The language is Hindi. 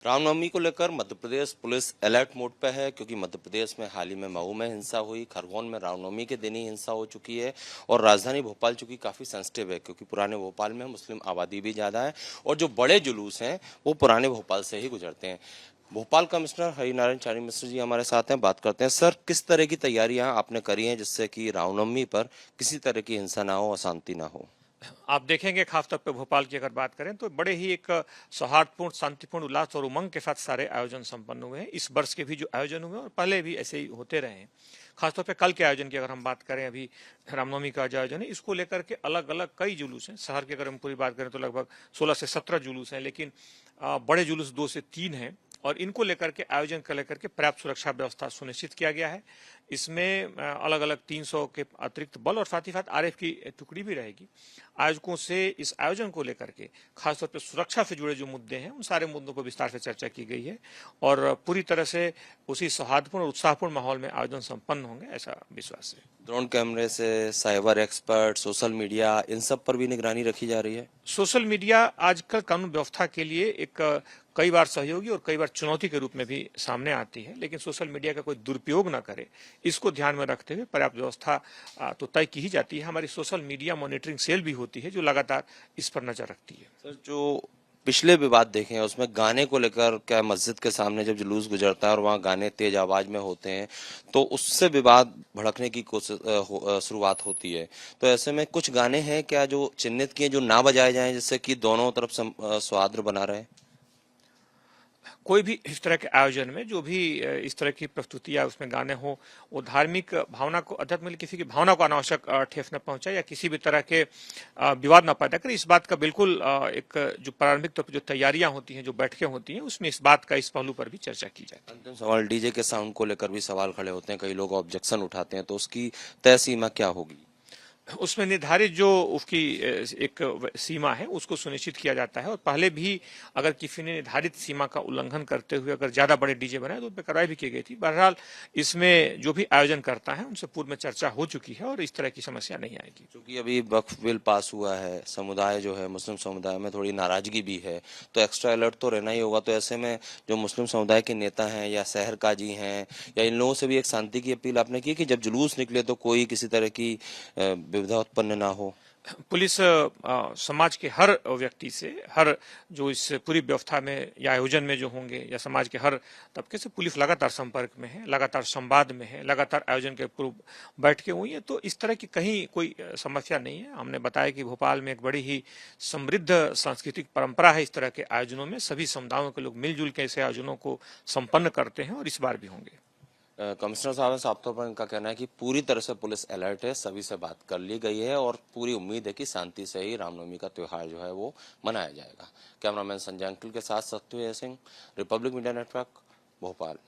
रामनवमी को लेकर Madhya Pradesh police alert mode पे है, क्योंकि मध्य प्रदेश में हाल ही में मऊ में हिंसा हुई, खरगोन में रामनवमी के दिन ही हिंसा हो चुकी है और राजधानी भोपाल चूंकि काफी सेंसिटिव है, क्योंकि पुराने भोपाल में मुस्लिम आबादी भी ज्यादा है और जो बड़े जुलूस हैं वो पुराने भोपाल से ही गुजरते हैं। भोपाल कमिश्नर हरिनारायण चारी मिश्र जी हमारे साथ हैं, बात करते हैं। सर, किस तरह की तैयारियां आपने करी हैं जिससे कि रामनवमी पर किसी तरह की हिंसा ना हो, अशांति ना हो? आप देखेंगे खासतौर पे भोपाल की अगर बात करें तो बड़े ही एक सौहार्दपूर्ण, शांतिपूर्ण, उल्लास और उमंग के साथ सारे आयोजन संपन्न हुए हैं। इस वर्ष के भी जो आयोजन हुए और पहले भी ऐसे ही होते रहे हैं। खासतौर पे कल के आयोजन की अगर हम बात करें, अभी रामनवमी का जो आयोजन है, इसको लेकर के अलग अलग कई जुलूस हैं। शहर की अगर हम पूरी बात करें तो लगभग 16 से 17 जुलूस हैं, लेकिन बड़े जुलूस 2 से 3 हैं और इनको लेकर के आयोजन को लेकर के पर्याप्त सुरक्षा व्यवस्था सुनिश्चित किया गया है। इसमें अलग अलग 300 के अतिरिक्त बल और साथ ही साथ आरएफ की टुकड़ी भी रहेगी। आयोजकों से इस आयोजन को लेकर के खासतौर पर सुरक्षा से जुड़े जो मुद्दे हैं, उन सारे मुद्दों पर विस्तार से चर्चा की गई है और पूरी तरह से उसी सौहार्दपूर्ण और उत्साहपूर्ण माहौल में आयोजन संपन्न होंगे, ऐसा विश्वास है। ड्रोन कैमरे से, साइबर एक्सपर्ट, सोशल मीडिया, इन सब पर भी निगरानी रखी जा रही है। सोशल मीडिया आजकल कानून व्यवस्था के लिए एक कई बार सहयोगी और कई बार चुनौती के रूप में भी सामने आती है, लेकिन सोशल मीडिया का कोई दुरुपयोग ना करे, इसको ध्यान में रखते हुए पर्याप्त व्यवस्था तो तय की ही जाती है। हमारी सोशल मीडिया मॉनिटरिंग सेल भी होती है जो लगातार इस पर नजर रखती है। सर, जो पिछले विवाद देखे हैं उसमें गाने को लेकर, क्या मस्जिद के सामने जब जुलूस गुजरता है और वहाँ गाने तेज आवाज में होते हैं तो उससे विवाद भड़कने की कोशिश शुरुआत होती है, तो ऐसे में कुछ गाने हैं क्या जो चिन्हित किए, जो ना बजाए जाएं, जिससे कि दोनों तरफ सौहार्द बना रहे? कोई भी इस तरह के आयोजन में जो भी इस तरह की प्रस्तुतियां उसमें गाने हो, वो धार्मिक भावना को, अध्यात्म में किसी की भावना को अनावश्यक ठेस न पहुंचाए या किसी भी तरह के विवाद न पैदा करे। इस बात का बिल्कुल एक जो प्रारंभिक तौर पर जो तैयारियां होती हैं, जो बैठकें होती हैं, उसमें इस बात का, इस पहलू पर भी चर्चा की जाए। अंतिम सवाल, डीजे के साउंड को लेकर भी सवाल खड़े होते हैं, कई लोग ऑब्जेक्शन उठाते हैं, तो उसकी तय सीमा क्या होगी? उसमें निर्धारित जो उसकी एक सीमा है उसको सुनिश्चित किया जाता है और पहले भी अगर किसी ने निर्धारित सीमा का उल्लंघन करते हुए अगर ज्यादा बड़े डीजे बनाए तो उन पर कार्रवाई भी की गई थी। बहरहाल इसमें जो भी आयोजन करता है उनसे पूर्व में चर्चा हो चुकी है और इस तरह की समस्या नहीं आएगी। क्योंकि अभी वक्फ बिल पास हुआ है, समुदाय जो है मुस्लिम समुदाय में थोड़ी नाराजगी भी है, तो एक्स्ट्रा अलर्ट तो रहना ही होगा। तो ऐसे में जो मुस्लिम समुदाय के नेता हैं या शहर काजी हैं या इन लोगों से भी एक शांति की अपील आपने की कि जब जुलूस निकले तो कोई किसी तरह की विविधा उत्पन्न ना हो? पुलिस समाज के हर व्यक्ति से, हर जो इस पूरी व्यवस्था में या आयोजन में जो होंगे या समाज के हर तबके से पुलिस लगातार संपर्क में है, लगातार संवाद में है, लगातार आयोजन के पूर्व बैठकें हुई है, तो इस तरह की कहीं कोई समस्या नहीं है। हमने बताया कि भोपाल में एक बड़ी ही समृद्ध सांस्कृतिक परंपरा है। इस तरह के आयोजनों में सभी समुदायों के लोग मिलजुल के ऐसे आयोजनों को संपन्न करते हैं और इस बार भी होंगे। कमिश्नर साहब, साफ तौर पर इनका कहना है कि पूरी तरह से पुलिस अलर्ट है, सभी से बात कर ली गई है और पूरी उम्मीद है कि शांति से ही रामनवमी का त्योहार जो है वो मनाया जाएगा। कैमरामैन संजय अंकल के साथ Satyu Singh, Republic Media Network, Bhopal.